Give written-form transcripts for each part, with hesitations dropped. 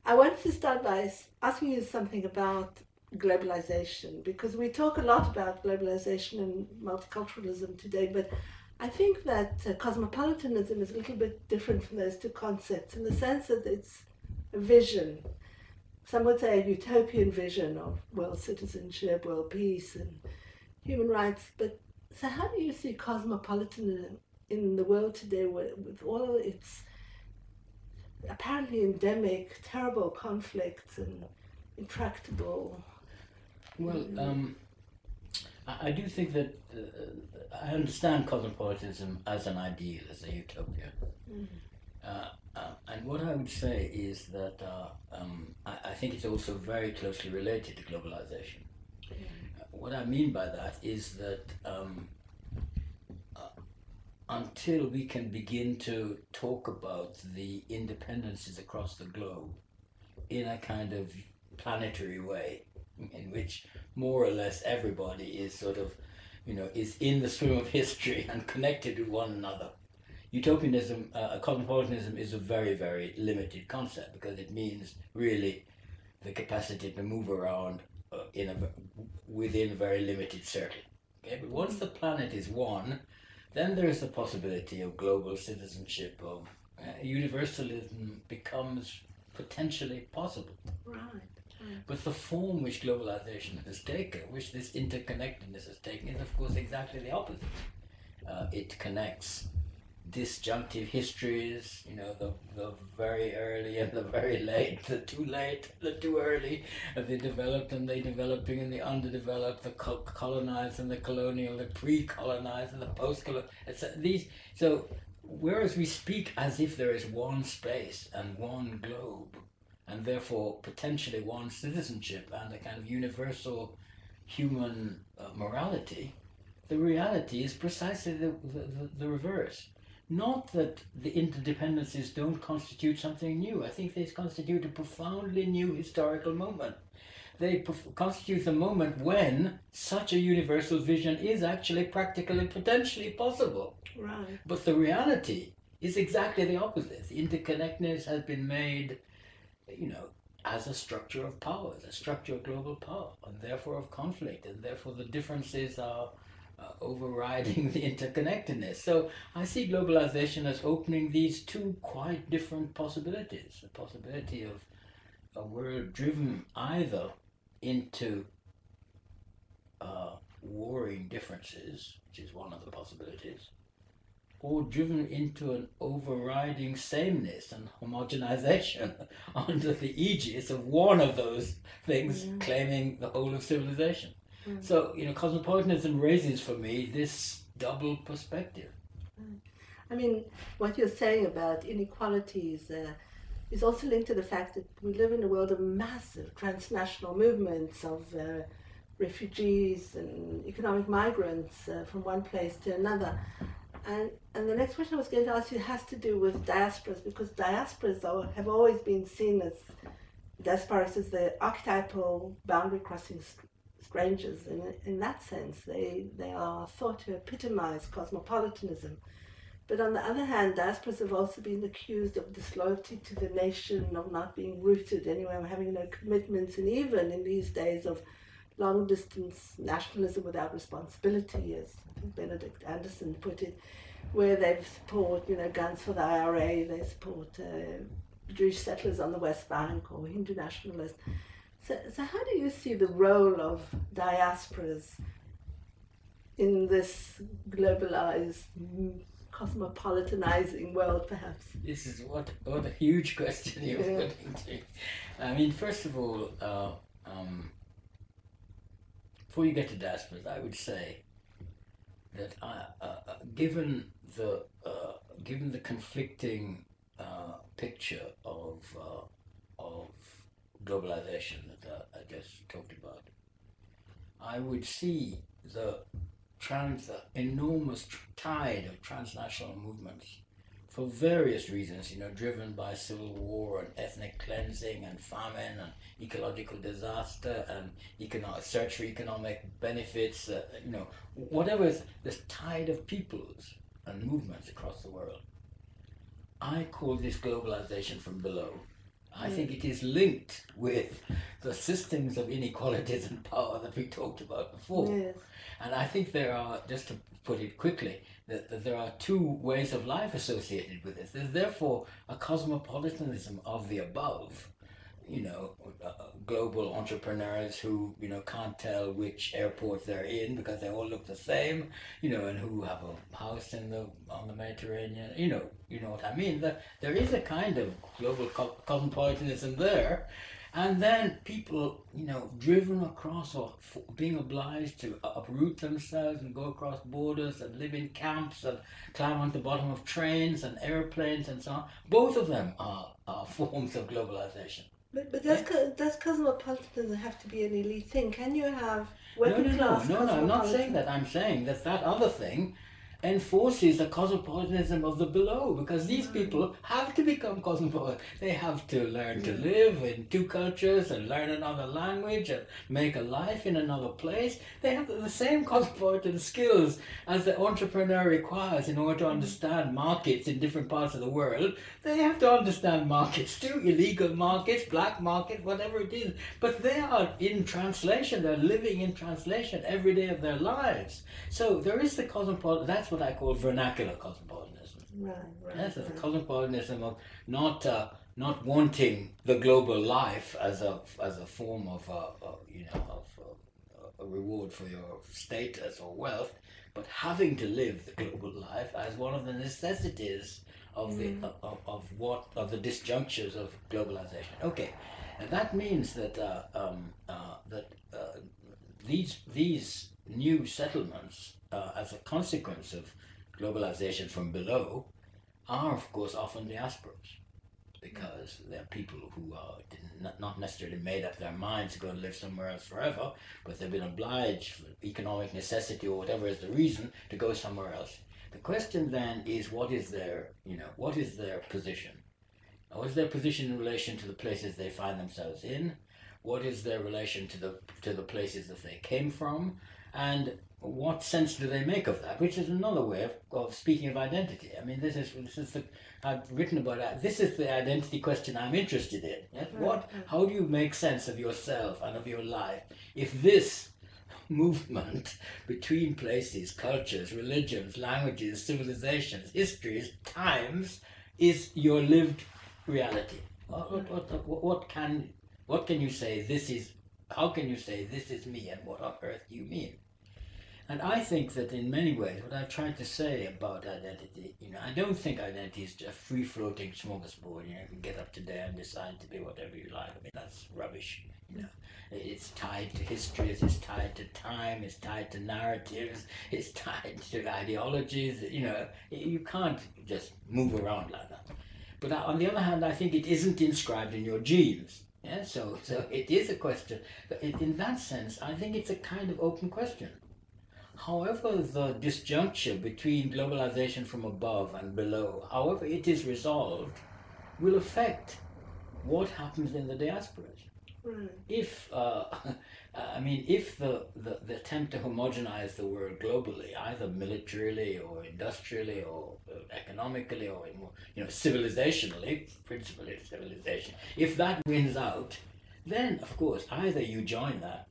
I wanted to start by asking you something about globalization, because we talk a lot about globalization and multiculturalism today, but I think that cosmopolitanism is a little bit different from those two concepts in the sense that it's a vision. Some would say a utopian vision of world citizenship, world peace, and human rights. But so, how do you see cosmopolitanism in the world today, with all its apparently endemic, terrible conflicts and intractable? Well, I do think that I understand cosmopolitanism as an ideal, as a utopia. Mm. And what I would say is that I think it's also very closely related to globalization. What I mean by that is that until we can begin to talk about the independencies across the globe in a kind of planetary way, in which more or less everybody is sort of, is in the stream of history and connected with one another. Utopianism, cosmopolitanism is a very, very limited concept because it means really the capacity to move around within a very limited circle. Okay, but once the planet is one, then there is the possibility of global citizenship, of universalism becomes potentially possible. Right. But the form which globalization has taken, which this interconnectedness has taken, is of course exactly the opposite. It connects disjunctive histories, the very early and the very late, the too late, the too early, the developed and the developing and the underdeveloped, the colonized and the colonial, the pre-colonized and the post-colonial. So whereas we speak as if there is one space and one globe, and therefore potentially one citizenship and a kind of universal human morality, the reality is precisely the reverse. Not that the interdependencies don't constitute something new. I think they constitute a profoundly new historical moment. They constitute the moment when such a universal vision is actually practically potentially possible. Right. But the reality is exactly the opposite. The interconnectedness has been made, as a structure of power, as a structure of global power, and therefore of conflict, and therefore the differences are overriding the interconnectedness. So I see globalization as opening these two quite different possibilities. The possibility of a world driven either into warring differences, which is one of the possibilities, or driven into an overriding sameness and homogenization under the aegis of one of those things claiming the whole of civilization. So, cosmopolitanism raises for me this double perspective. I mean, what you're saying about inequalities is also linked to the fact that we live in a world of massive transnational movements of refugees and economic migrants from one place to another. And the next question I was going to ask you has to do with diasporas, because diasporas have always been seen as diasporas as the archetypal boundary crossing strangers. In that sense, they are thought to epitomize cosmopolitanism. But on the other hand, diasporas have also been accused of disloyalty to the nation, of not being rooted anywhere, of having no commitments, and even in these days of long-distance nationalism without responsibility, as I think Benedict Anderson put it, where they support, guns for the IRA, they support Jewish settlers on the West Bank or Hindu nationalists. So how do you see the role of diasporas in this globalized, cosmopolitanizing world, perhaps? This is what a huge question you're putting to. I mean, first of all, before you get to diasporas, I would say that given the conflicting picture of globalization that I just talked about, I would see the enormous tide of transnational movements for various reasons, driven by civil war and ethnic cleansing and famine and ecological disaster and search for economic benefits, whatever is this tide of peoples and movements across the world. I call this globalization from below. I think it is linked with the systems of inequalities and power that we talked about before. Yes. And I think there are, just to put it quickly, that there are two ways of life associated with this. There's therefore a cosmopolitanism of the above, global entrepreneurs who, can't tell which airport they're in because they all look the same, and who have a house on the Mediterranean, you know what I mean. There is a kind of global cosmopolitanism there. And then people, driven across or being obliged to uproot themselves and go across borders and live in camps and climb on the bottom of trains and airplanes and so on. Both of them are forms of globalization. But does cosmopolitanism have to be an elite thing? Can you have working class No, I'm not saying that. I'm saying that other thing enforces the cosmopolitanism of the below, because these people have to become cosmopolitan. They have to learn to live in two cultures and learn another language and make a life in another place. They have the same cosmopolitan skills as the entrepreneur requires in order to understand markets in different parts of the world. They have to understand markets too, illegal markets, black market, whatever it is. But they are in translation, they're living in translation every day of their lives. So there is the cosmopolitan, that's what I call vernacular cosmopolitanism. Right. Yes, it's a cosmopolitanism of not wanting the global life as a form of a reward for your status or wealth, but having to live the global life as one of the necessities of the disjunctures of globalization. Okay, and that means that these new settlements, as a consequence of globalization from below, are of course often diasporas, because they're people who not necessarily made up their minds to go and live somewhere else forever, but they've been obliged for economic necessity or whatever is the reason to go somewhere else. The question then is, what is their position? What is their position in relation to the places they find themselves in? What is their relation to the places that they came from? And what sense do they make of that? Which is another way of speaking of identity. I mean, I've written about that. This is the identity question I'm interested in. Yes? How do you make sense of yourself and of your life if this movement between places, cultures, religions, languages, civilizations, histories, times is your lived reality? What can you say this is? How can you say this is me, and what on earth do you mean? And I think that in many ways, what I've tried to say about identity, I don't think identity is just free-floating smorgasbord. You can get up today and decide to be whatever you like. I mean, that's rubbish. It's tied to histories, it's tied to time, it's tied to narratives, it's tied to ideologies. You can't just move around like that. But on the other hand, I think it isn't inscribed in your genes. Yeah, so it is a question. But in that sense, I think it's a kind of open question. However, the disjuncture between globalization from above and below, however it is resolved, will affect what happens in the diasporas. If the attempt to homogenize the world globally, either militarily or industrially or economically or civilizationally, principally civilization, if that wins out, then of course either you join that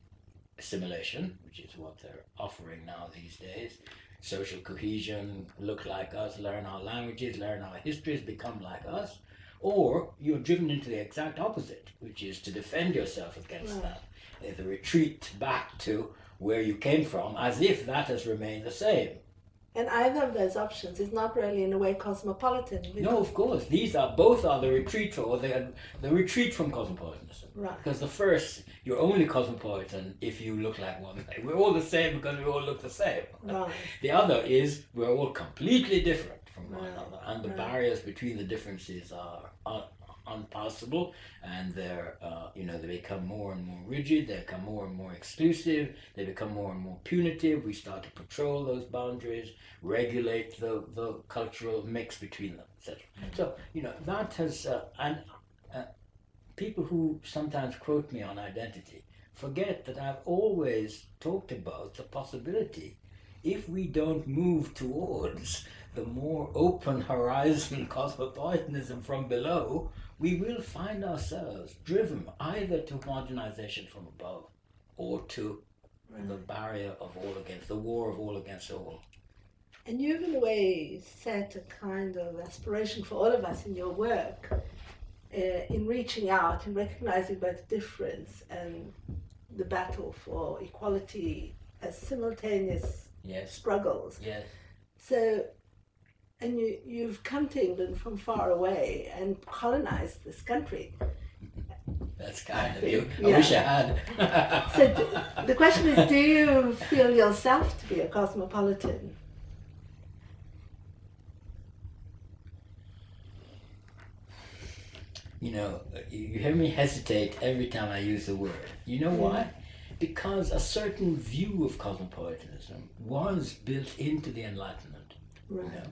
assimilation, which is what they're offering now these days, social cohesion, look like us, learn our languages, learn our histories, become like us, or you're driven into the exact opposite, which is to defend yourself against that. The retreat back to where you came from, as if that has remained the same. And either of those options is not really in a way cosmopolitan. No, of course. Both are the retreat the retreat from cosmopolitanism. Right. Because the first, you're only cosmopolitan if you look like one thing. We're all the same because we all look the same. Right. The other is we're all completely different from one another, and the barriers between the differences are unpassable, and they become more and more rigid, they become more and more exclusive, they become more and more punitive. We start to patrol those boundaries, regulate the cultural mix between them, etc. So that has people who sometimes quote me on identity forget that I've always talked about the possibility, if we don't move towards the more open horizon cosmopolitanism from below, we will find ourselves driven either to modernization from above or to the barrier of all against, the war of all against all. And you've in a way set a kind of aspiration for all of us in your work, in reaching out and recognizing both difference and the battle for equality as simultaneous struggles. Yes. So, and you've come to England from far away and colonized this country. That's kind of you. I wish I had. So the question is, do you feel yourself to be a cosmopolitan? You know, you hear me hesitate every time I use the word. You know why? Because a certain view of cosmopolitanism was built into the Enlightenment. Right. You know,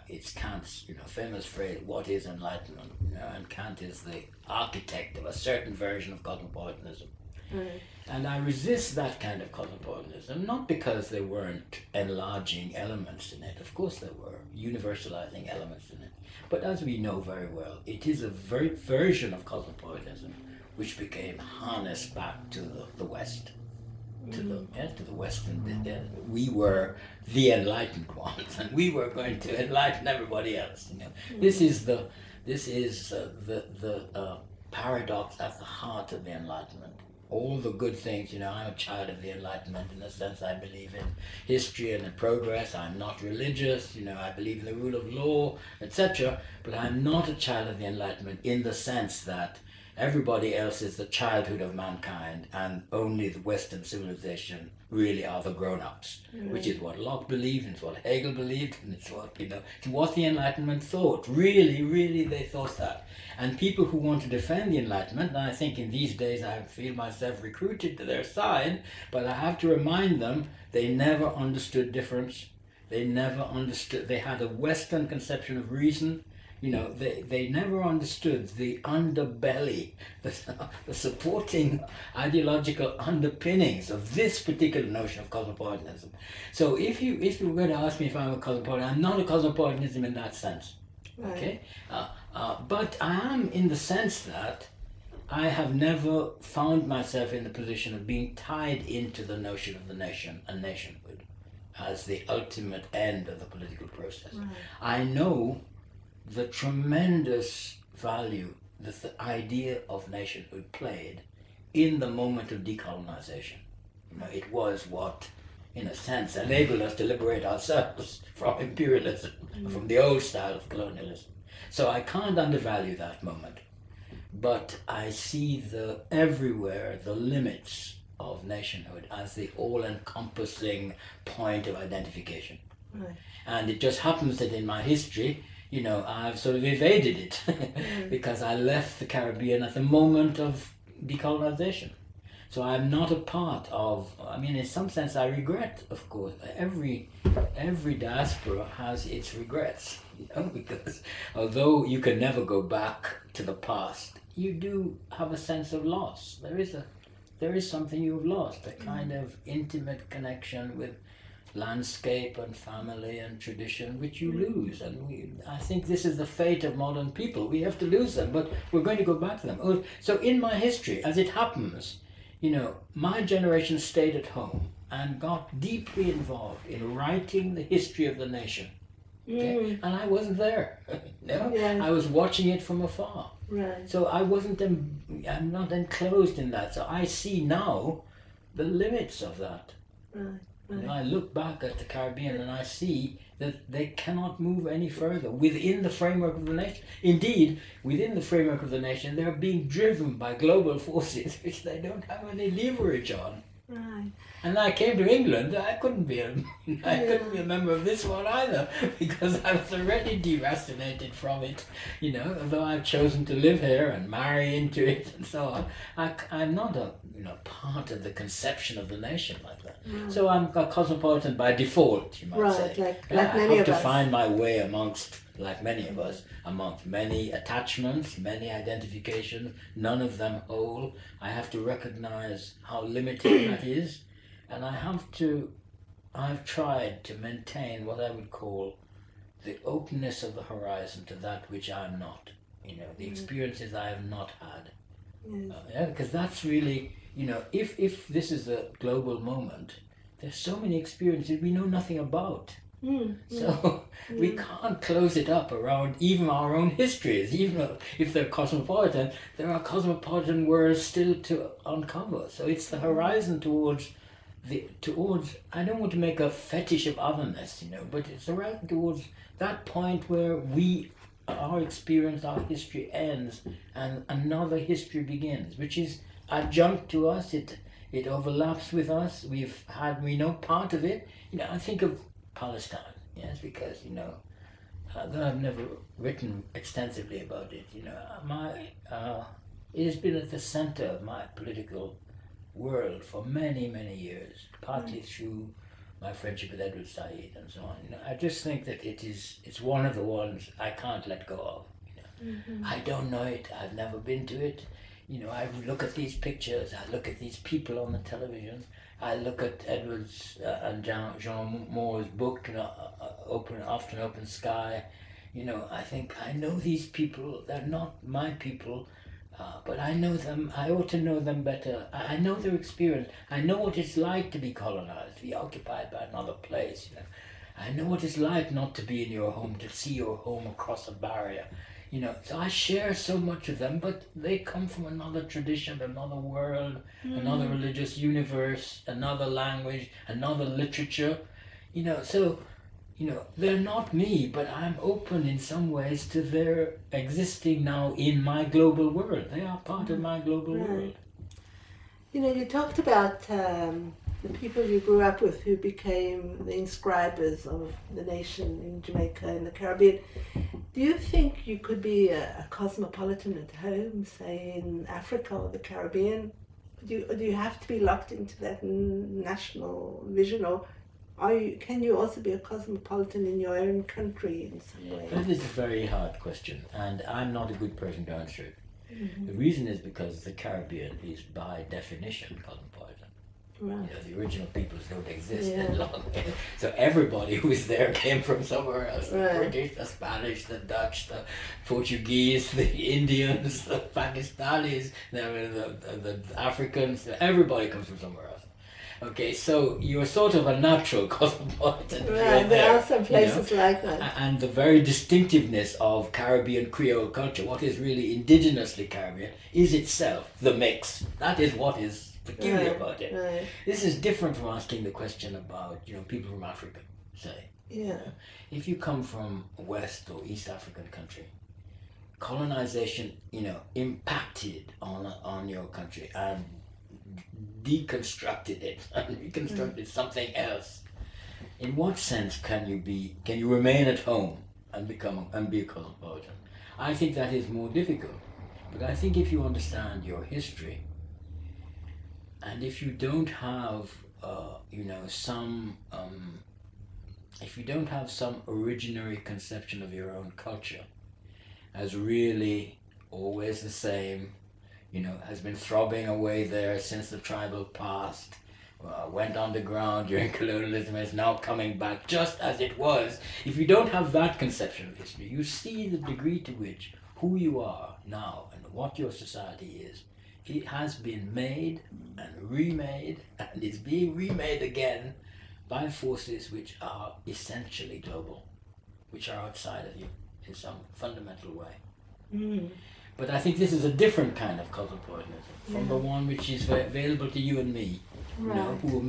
it's Kant's, famous phrase, "What is enlightenment?" And Kant is the architect of a certain version of cosmopolitanism. Right. And I resist that kind of cosmopolitanism, not because there weren't enlarging elements in it. Of course there were universalizing elements in it. But as we know very well, it is a very version of cosmopolitanism which became harnessed back to the West. To the Western. We were the enlightened ones, and we were going to enlighten everybody else. This is the paradox at the heart of the Enlightenment. All the good things, I'm a child of the Enlightenment in the sense I believe in history and in progress. I'm not religious, I believe in the rule of law, etc. But I'm not a child of the Enlightenment in the sense that everybody else is the childhood of mankind and only the Western civilization really are the grown-ups, which is what Locke believed and it's what Hegel believed and it's what the Enlightenment thought. Really, they thought that. And people who want to defend the Enlightenment, and I think in these days I feel myself recruited to their side, but I have to remind them they never understood difference. They never understood, they had a Western conception of reason. They never understood the underbelly, the supporting ideological underpinnings of this particular notion of cosmopolitanism. So if you were going to ask me if I'm a cosmopolitan, I'm not a cosmopolitanism in that sense. Right. Okay, but I am in the sense that I have never found myself in the position of being tied into the notion of the nation and nationhood as the ultimate end of the political process. Right. I know the tremendous value that the idea of nationhood played in the moment of decolonization. It was what, in a sense, enabled us to liberate ourselves from imperialism, from the old style of colonialism. So I can't undervalue that moment. But I see everywhere the limits of nationhood as the all-encompassing point of identification. Right. And it just happens that in my history, I've sort of evaded it because I left the Caribbean at the moment of decolonization. So I'm not a part of, in some sense I regret, of course, every diaspora has its regrets, because although you can never go back to the past, you do have a sense of loss. There is something you've lost, a kind of intimate connection with landscape and family and tradition, which you lose. And I think this is the fate of modern people. We have to lose them, but we're going to go back to them. So in my history, as it happens, my generation stayed at home and got deeply involved in writing the history of the nation. Okay? And I wasn't there. I was watching it from afar. Right. So I'm not enclosed in that. So I see now the limits of that. Right. I look back at the Caribbean and I see that they cannot move any further within the framework of the nation. Indeed, within the framework of the nation, they're being driven by global forces which they don't have any leverage on. Right. And I came to England, I couldn't be a member of this one either, because I was already deracinated from it, although I've chosen to live here and marry into it and so on. I'm not a part of the conception of the nation like that. So I'm a cosmopolitan by default, you might say. Like many I have of to us. find my way amongst many attachments, many identifications, none of them whole. I have to recognize how limited that is, and I've tried to maintain what I would call the openness of the horizon to that which I'm not, you know, the experiences I have not had. Yes. Yeah, because that's really, you know, if this is a global moment, there's so many experiences we know nothing about. So we can't close it up around even our own histories. Even if they're cosmopolitan, there are cosmopolitan worlds still to uncover. So it's the horizon towards I don't want to make a fetish of otherness, you know, but it's the horizon towards that point where our experience, our history ends and another history begins, which is adjunct to us. It overlaps with us. We know part of it. You know, I think of Palestine, yes, because, you know, though I've never written extensively about it, you know, it has been at the center of my political world for many, many years, partly through my friendship with Edward Said and so on. You know, I just think that it's one of the ones I can't let go of. You know. I don't know it. I've never been to it. You know, I look at these pictures. I look at these people on the television. I look at Edward's and Jean Moore's book, you know, After an Open Sky. You know, I think I know these people. They're not my people. But I know them, I ought to know them better. I know their experience. I know what it's like to be colonized, to be occupied by another place. You know. I know what it's like not to be in your home, to see your home across a barrier. You know, so I share so much of them, but they come from another tradition, another world, another religious universe, another language, another literature. You know, so you know, they're not me, but I'm open in some ways to their existing now in my global world. They are part of my global world. You know, you talked about the people you grew up with who became the inscribers of the nation in Jamaica and the Caribbean. Do you think you could be a cosmopolitan at home, say in Africa or the Caribbean? Do you have to be locked into that national vision, or can you also be a cosmopolitan in your own country in some way? That is a very hard question, and I'm not a good person to answer it. The reason is because the Caribbean is by definition cosmopolitan. Right. You know, the original peoples don't exist any longer. So everybody who was there came from somewhere else. The British, the Spanish, the Dutch, the Portuguese, the Indians, the Pakistanis, the Africans, everybody comes from somewhere else. Okay, so you're sort of a natural cosmopolitan. Right, there are some places, you know, like that. And the very distinctiveness of Caribbean Creole culture, what is really indigenously Caribbean, is itself the mix. That is what is peculiar about it. Right. This is different from asking the question about, you know, people from Africa, say. Yeah. You know, if you come from a West or East African country, colonization, you know, impacted on your country and deconstructed it and reconstructed something else. In what sense can you remain at home and be a cosmopolitan? I think that is more difficult. But I think if you understand your history, and if you don't have you know, if you don't have some originary conception of your own culture as really always the same, you know, has been throbbing away there since the tribal past, went underground during colonialism, is now coming back just as it was. If you don't have that conception of history, you see the degree to which who you are now and what your society is, it has been made and remade and is being remade again by forces which are essentially global, which are outside of you in some fundamental way. But I think this is a different kind of cosmopolitanism from the one which is available to you and me, you know, who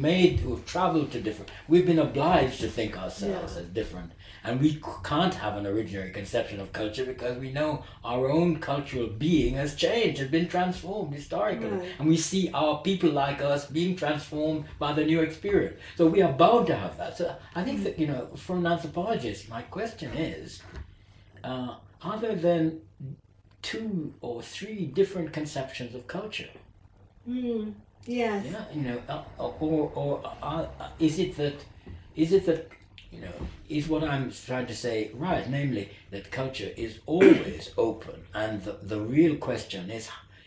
have traveled to different. We've been obliged to think ourselves as different, and we can't have an originary conception of culture because we know our own cultural being has changed, has been transformed historically, and we see our people like us being transformed by the new experience. So we are bound to have that. So I think that, you know, for an anthropologist, my question is, other than 2 or 3 different conceptions of culture. Yes. Yeah, you know, is it that, you know, is what I'm trying to say right? Namely, that culture is always open, and the real question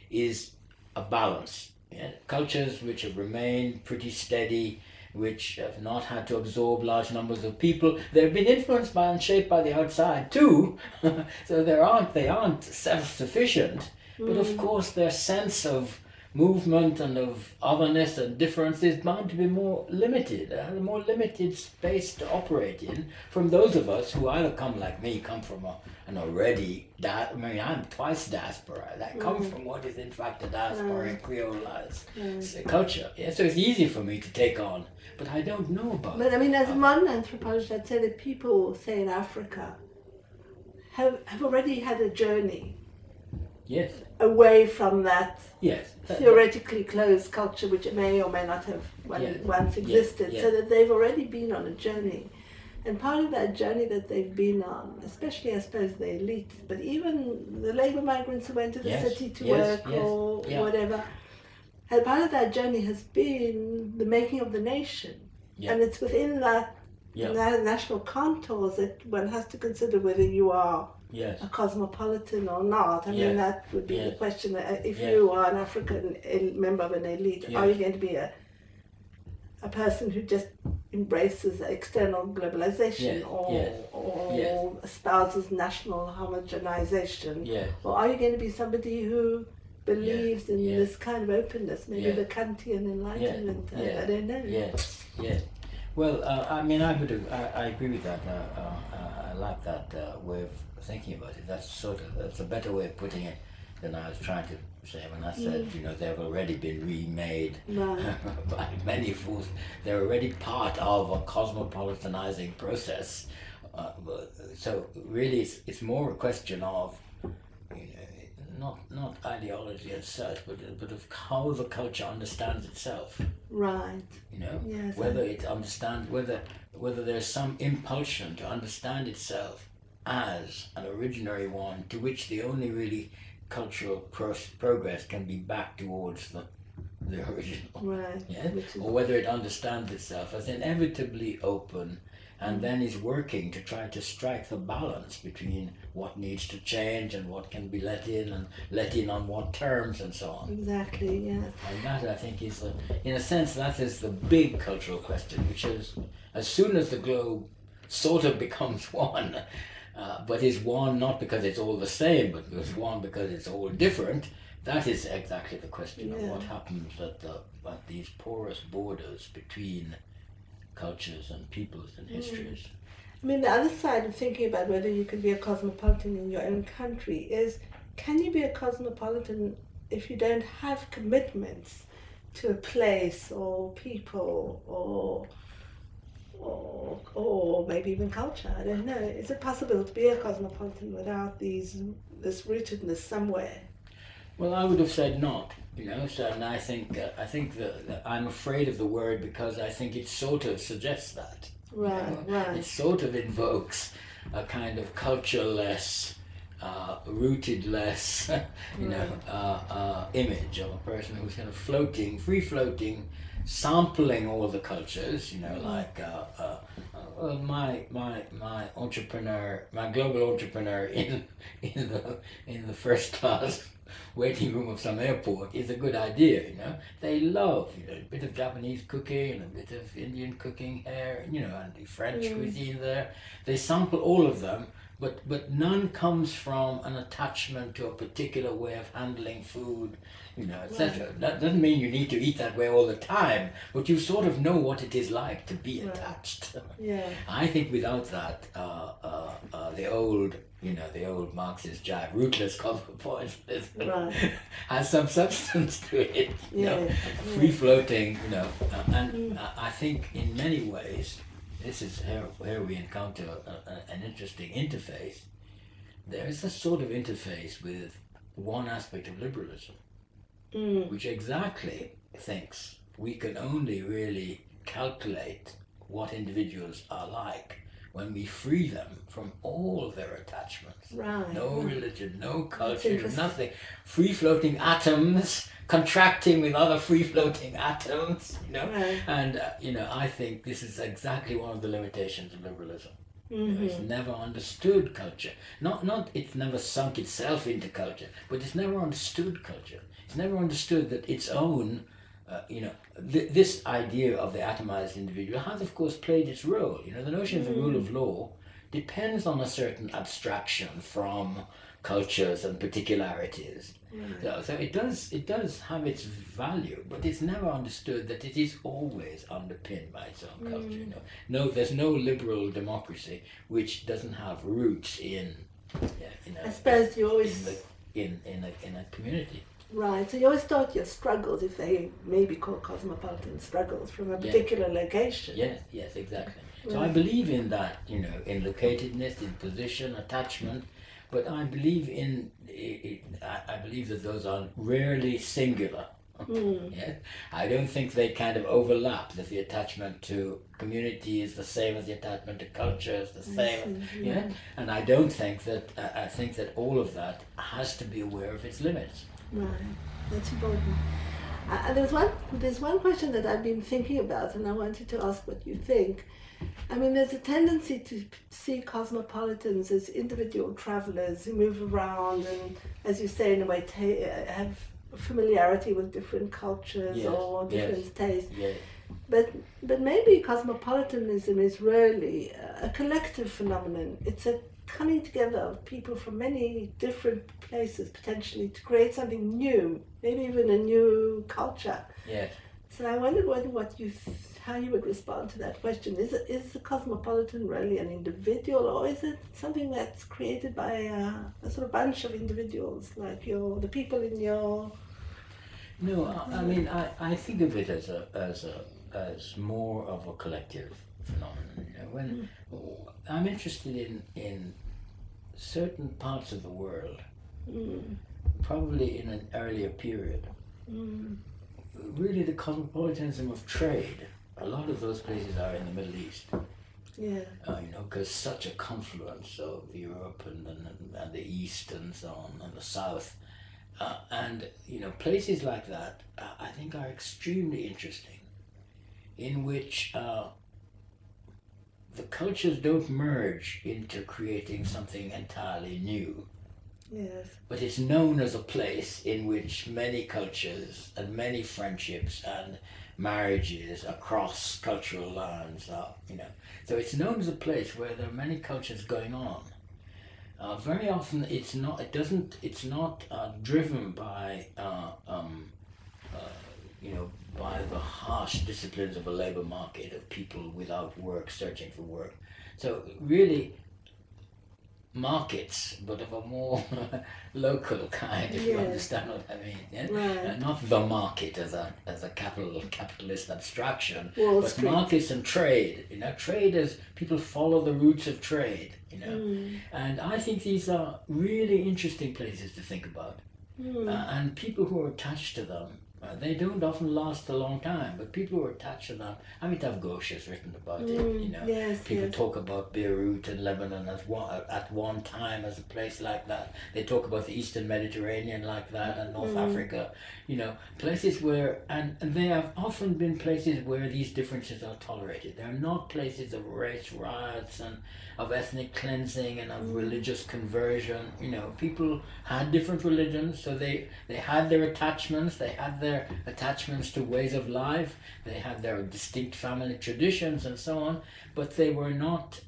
is a balance. Yeah? Cultures which have remained pretty steady which have not had to absorb large numbers of people. They've been influenced by and shaped by the outside too, so they aren't self-sufficient. But of course, their sense of movement and of otherness and difference is bound to be more limited, a more limited space to operate in from those of us who either come like me, come from an already, I'm twice diaspora, that come from what is in fact a diaspora creolized culture. Yeah? So it's easy for me to take on, but I don't know about it. But I mean, as a modern anthropologist, I'd say that people, say in Africa, have already had a journey. Yes. Away from that yes. theoretically closed culture which may or may not have once existed, so that they've already been on a journey. And part of that journey that they've been on, especially I suppose the elite, but even the labour migrants who went to the city to work or whatever, and part of that journey has been the making of the nation. And it's within that national contours that one has to consider whether you are a cosmopolitan or not. I mean, that would be the question. If you are an African member of an elite, are you going to be a person who just embraces external globalization or espouses national homogenization? Or are you going to be somebody who believes in this kind of openness, maybe the Kantian Enlightenment? I don't know. Well, I mean, I agree with that. I like that way of thinking about it. That's a better way of putting it than I was trying to say when I said, they've already been remade by many fools. They're already part of a cosmopolitanizing process. So really, it's more a question of, not ideology as such, but of how the culture understands itself. Right. Whether it understands, whether there's some impulsion to understand itself as an originary one, to which the only really cultural progress can be back towards the original. Right. Or whether it understands itself as inevitably open, and then is working to try to strike the balance between what needs to change and what can be let in, and let in on what terms, and so on. Exactly, yeah. And that, I think, is, in a sense, that is the big cultural question, which is, as soon as the globe sort of becomes one, but is one not because it's all the same, but is one because it's all different, that is exactly the question of what happens at these porous borders between cultures and peoples and histories. I mean, the other side of thinking about whether you can be a cosmopolitan in your own country is, can you be a cosmopolitan if you don't have commitments to a place or people or maybe even culture? I don't know. Is it possible to be a cosmopolitan without this rootedness somewhere? Well, I would have said not. So, and I think that I'm afraid of the word because I think it sort of suggests that. Right. It sort of invokes a kind of cultureless, rooted-less, image of a person who's kind of floating, free-floating, sampling all the cultures. Like my entrepreneur, my global entrepreneur in the first class waiting room of some airport is a good idea. They love a bit of Japanese cooking and a bit of Indian cooking here, and the French cuisine there. They sample all of them, but none comes from an attachment to a particular way of handling food, etc. That doesn't mean you need to eat that way all the time, but you sort of know what it is like to be attached. I think without that, the old Marxist jive, rootless cosmopolitanism, has some substance to it. Free floating, and I think in many ways, this is where we encounter an interesting interface. There is a sort of interface with one aspect of liberalism, which exactly thinks we can only really calculate what individuals are like when we free them from all of their attachments. No religion, no culture, nothing. Free-floating atoms contracting with other free-floating atoms, And, I think this is exactly one of the limitations of liberalism. It's never understood culture. Not it's never sunk itself into culture, but it's never understood culture. It's never understood that its own this idea of the atomized individual has, of course, played its role. The notion of the rule of law depends on a certain abstraction from cultures and particularities. So it does have its value, but it's never understood that it is always underpinned by its own culture. No, there's no liberal democracy which doesn't have roots in I suppose you always in a community. Right, so you always thought your struggles, if they may be called cosmopolitan struggles, from a particular location. Yes, exactly. So I believe in that, in locatedness, in position, attachment, but I believe I believe that those are rarely singular. Yes? I don't think they kind of overlap, that the attachment to community is the same as the attachment to culture is the same. And I don't think that, I think that all of that has to be aware of its limits. Right, that's important. There's one question that I've been thinking about, and I wanted to ask what you think. I mean, there's a tendency to see cosmopolitans as individual travelers who move around and, as you say, in a way, have familiarity with different cultures or different tastes. But maybe cosmopolitanism is really a collective phenomenon. It's a coming together of people from many different places, potentially, to create something new, maybe even a new culture. So I wondered how you would respond to that question. Is the cosmopolitan really an individual, or is it something that's created by a sort of bunch of individuals, like the people in your... No, I mean, I think of it as more of a collective phenomenon. When I'm interested in certain parts of the world, probably in an earlier period, really the cosmopolitanism of trade. A lot of those places are in the Middle East. Because such a confluence of Europe and the East and so on, and the South. And places like that, I think, are extremely interesting, in which the cultures don't merge into creating something entirely new. But it's known as a place in which many cultures and many friendships and marriages across cultural lines are, So it's known as a place where there are many cultures going on. Very often it's not driven by by the harsh disciplines of a labor market, of people without work searching for work. So really markets, but of a more local kind, if you understand what I mean. Not the market as a capitalist abstraction, but markets and trade. Trade as people follow the roots of trade. And I think these are really interesting places to think about. And people who are attached to them, they don't often last a long time, but people who are attached to them, Amitav Ghosh has written about it, people talk about Beirut and Lebanon at one time as a place like that. They talk about the Eastern Mediterranean like that, and North Africa, places where, and they have often been places where these differences are tolerated. They're not places of race riots and of ethnic cleansing and of religious conversion. People had different religions, so they had their attachments, to ways of life, they had their distinct family traditions and so on, but they were not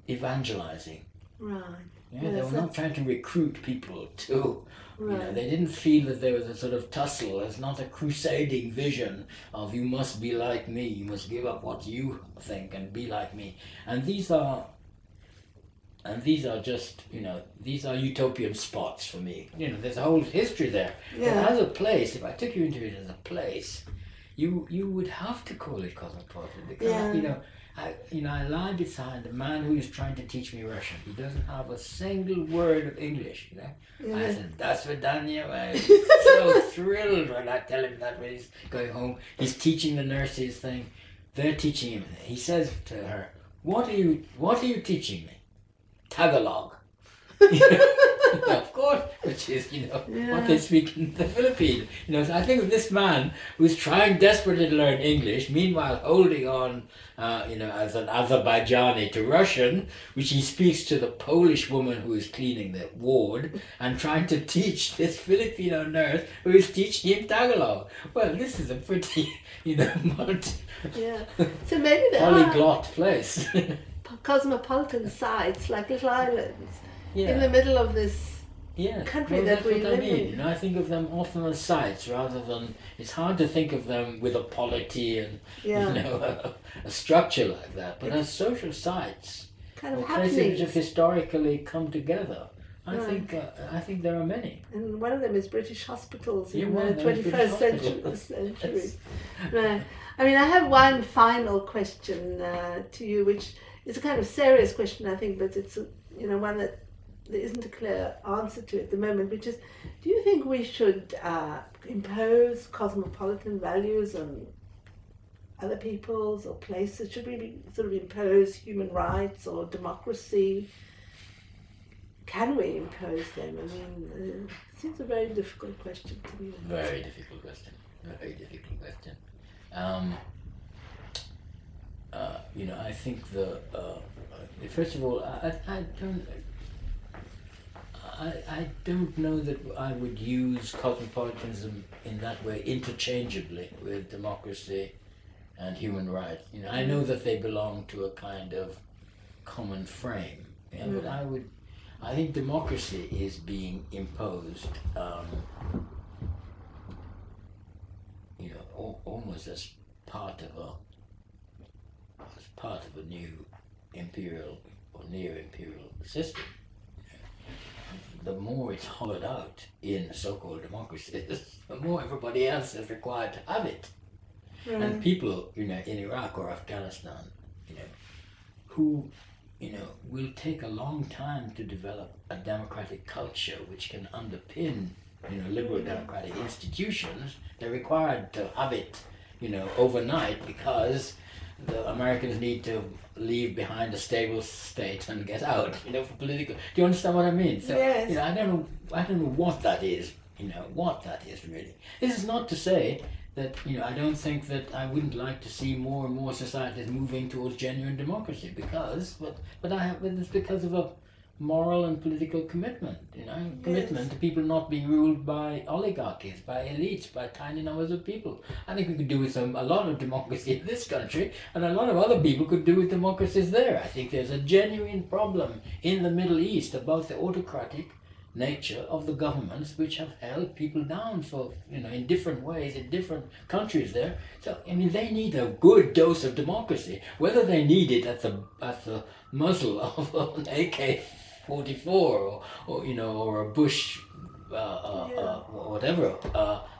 evangelizing. They were not trying to recruit people to, they didn't feel that there was a sort of tussle. There's not a crusading vision of you must be like me, you must give up what you think and be like me. And these are just, these are utopian spots for me. There's a whole history there. But as a place, if I took you into it as a place, you would have to call it cosmopolitan. Because, I lie beside a man who is trying to teach me Russian. He doesn't have a single word of English, I said, "Das vidanya." I'm so thrilled when I tell him that when he's going home. He's teaching the nurses thing. They're teaching him. He says to her, What are you teaching me? Tagalog. Of course, languages, what they speak in the Philippines. So I think of this man who's trying desperately to learn English, meanwhile holding on, as an Azerbaijani to Russian, which he speaks to the Polish woman who is cleaning the ward, and trying to teach this Filipino nurse who is teaching him Tagalog. Well, this is a pretty, Yeah. So maybe there polyglot place. cosmopolitan sites, like little islands, in the middle of this country that we live in. I think of them often as sites rather than, it's hard to think of them with a polity and a structure like that, but as social sites, kind of places happening. which have historically come together. I think there are many. And one of them is British hospitals in one the of them is 21st century. Yes. Right. I mean, I have one final question to you, which is a kind of serious question, I think, but it's one that there isn't a clear answer to at the moment, which is, do you think we should impose cosmopolitan values on other peoples or places? Should we sort of impose human rights or democracy? Can we impose them? I mean, it seems a very difficult question to me. Very difficult question. Very difficult question. I think first of all, I don't know that I would use cosmopolitanism in that way interchangeably with democracy and human rights. I know that they belong to a kind of common frame, but I think democracy is being imposed, almost as part of a new imperial or near-imperial system. The more it's hollowed out in so-called democracies, the more everybody else is required to have it. Right. And people, in Iraq or Afghanistan, who will take a long time to develop a democratic culture which can underpin, liberal democratic institutions. They're required to have it, overnight, because the Americans need to leave behind a stable state and get out, for political. Do you understand what I mean? So, yes. I don't know what that is, what that is really. This is not to say that, I don't think that I wouldn't like to see more and more societies moving towards genuine democracy, but it's because of a moral and political commitment, commitment to people not being ruled by oligarchies, by elites, by tiny numbers of people. I think we could do with a lot of democracy in this country, and a lot of other people could do with democracies there. I think there's a genuine problem in the Middle East about the autocratic nature of the governments which have held people down for, in different ways in different countries there. So, they need a good dose of democracy. Whether they need it at the muzzle of an AK-44 or a Bush whatever,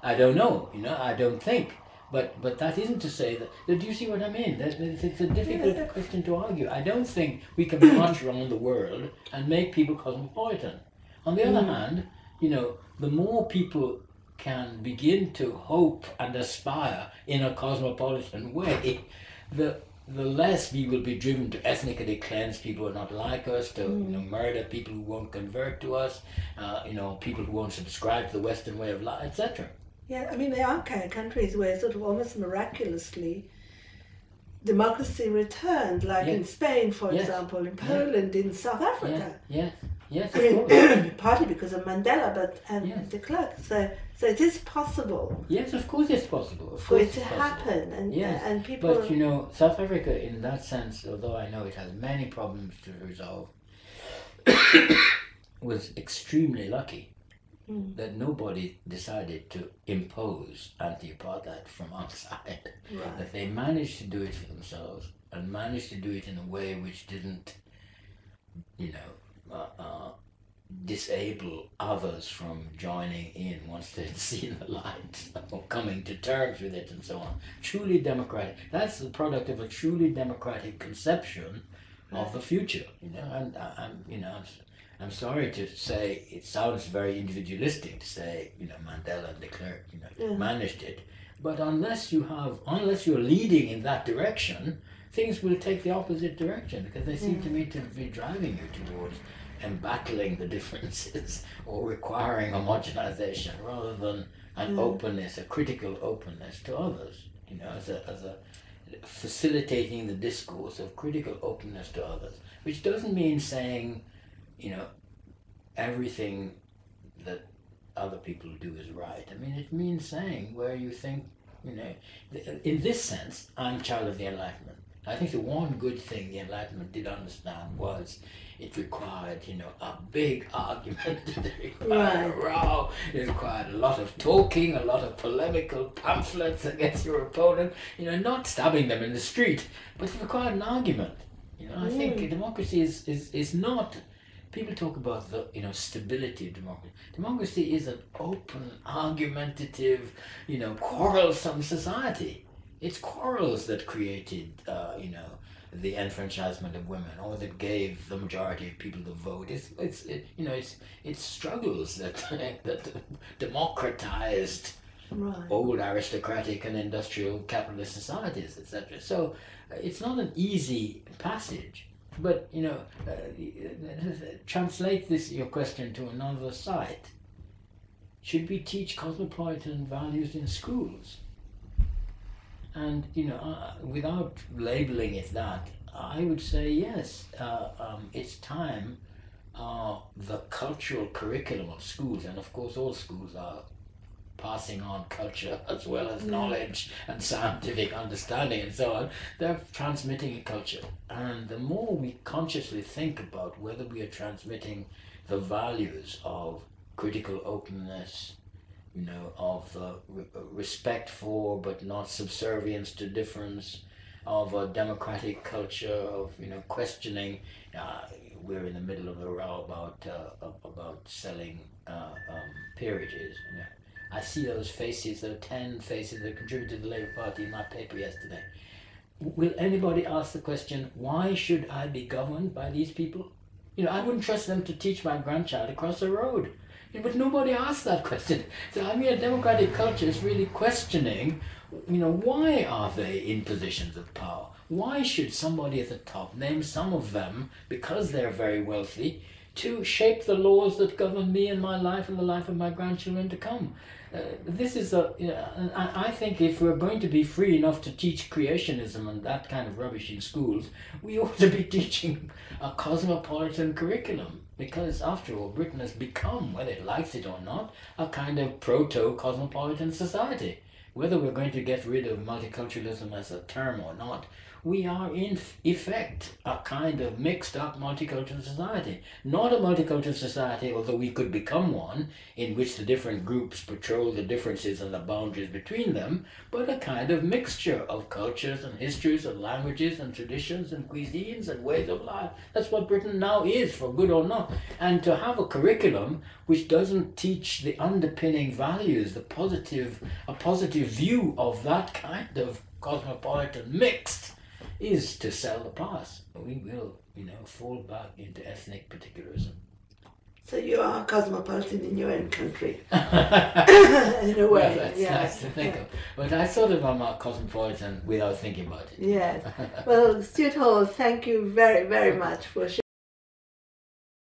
I don't know, I don't think. But that isn't to say that do you see what I mean? It's a difficult question to argue. I don't think we can march around the world and make people cosmopolitan. On the other hand, the more people can begin to hope and aspire in a cosmopolitan way, the less we will be driven to ethnically cleanse people who are not like us, to murder people who won't convert to us, people who won't subscribe to the Western way of life, etc. Yeah, there are countries where sort of almost miraculously democracy returned, like in Spain, for example, in Poland, in South Africa. Yes, partly because of Mandela, and de Klerk. So it is possible. Yes, of course it's possible. For it to happen, and people. But South Africa, in that sense, although I know it has many problems to resolve, was extremely lucky that nobody decided to impose anti-apartheid from outside. Right. That they managed to do it for themselves and managed to do it in a way which didn't, disable others from joining in once they'd seen the light or coming to terms with it and so on. Truly democratic. That's the product of a truly democratic conception of the future. And I'm sorry to say it sounds very individualistic to say Mandela and de Klerk managed it, but unless you're leading in that direction, things will take the opposite direction, because they seem to me to be driving you towards embattling the differences or requiring homogenization, rather than an openness, a critical openness to others, as a facilitating the discourse of critical openness to others, which doesn't mean saying, everything that other people do is right. I mean, it means saying where you think, in this sense, I'm a child of the Enlightenment. I think the one good thing the Enlightenment did understand was it required, a big argument, it required a row, it required a lot of talking, a lot of polemical pamphlets against your opponent, not stabbing them in the street, but it required an argument. I think democracy is not, people talk about the stability of democracy. Democracy is an open, argumentative, quarrelsome society. It's quarrels that created, the enfranchisement of women, or that gave the majority of people the vote. It's struggles that democratized old aristocratic and industrial capitalist societies, etc. So it's not an easy passage. But translate your question to another side. Should we teach cosmopolitan values in schools? And without labeling it that, I would say yes. It's time the cultural curriculum of schools, and of course all schools are passing on culture as well as knowledge and scientific understanding and so on. They're transmitting a culture, and the more we consciously think about whether we are transmitting the values of critical openness, of respect for but not subservience to difference, of a democratic culture, of questioning. We're in the middle of a row about selling peerages. I see those faces, there are 10 faces that contributed to the Labour Party in my paper yesterday. Will anybody ask the question, why should I be governed by these people? I wouldn't trust them to teach my grandchild across the road. But nobody asked that question. So I mean, a democratic culture is really questioning, why are they in positions of power? Why should somebody at the top, name some of them, because they're very wealthy, to shape the laws that govern me and my life and the life of my grandchildren to come? This is I think if we're going to be free enough to teach creationism and that kind of rubbish in schools, we ought to be teaching a cosmopolitan curriculum, because after all, Britain has become, whether it likes it or not, a kind of proto-cosmopolitan society. Whether we're going to get rid of multiculturalism as a term or not, we are in effect a kind of mixed up multicultural society. Not a multicultural society, although we could become one, in which the different groups patrol the differences and the boundaries between them, but a kind of mixture of cultures and histories and languages and traditions and cuisines and ways of life. That's what Britain now is, for good or not. And to have a curriculum which doesn't teach the underpinning values, a positive view of that kind of cosmopolitan mixed, is to sell the past. We will, fall back into ethnic particularism. So you are cosmopolitan in your own country, in a way. Well, that's nice to think of. But I sort of am a cosmopolitan without thinking about it. Yes. Well, Stuart Hall, thank you very, very much for sharing.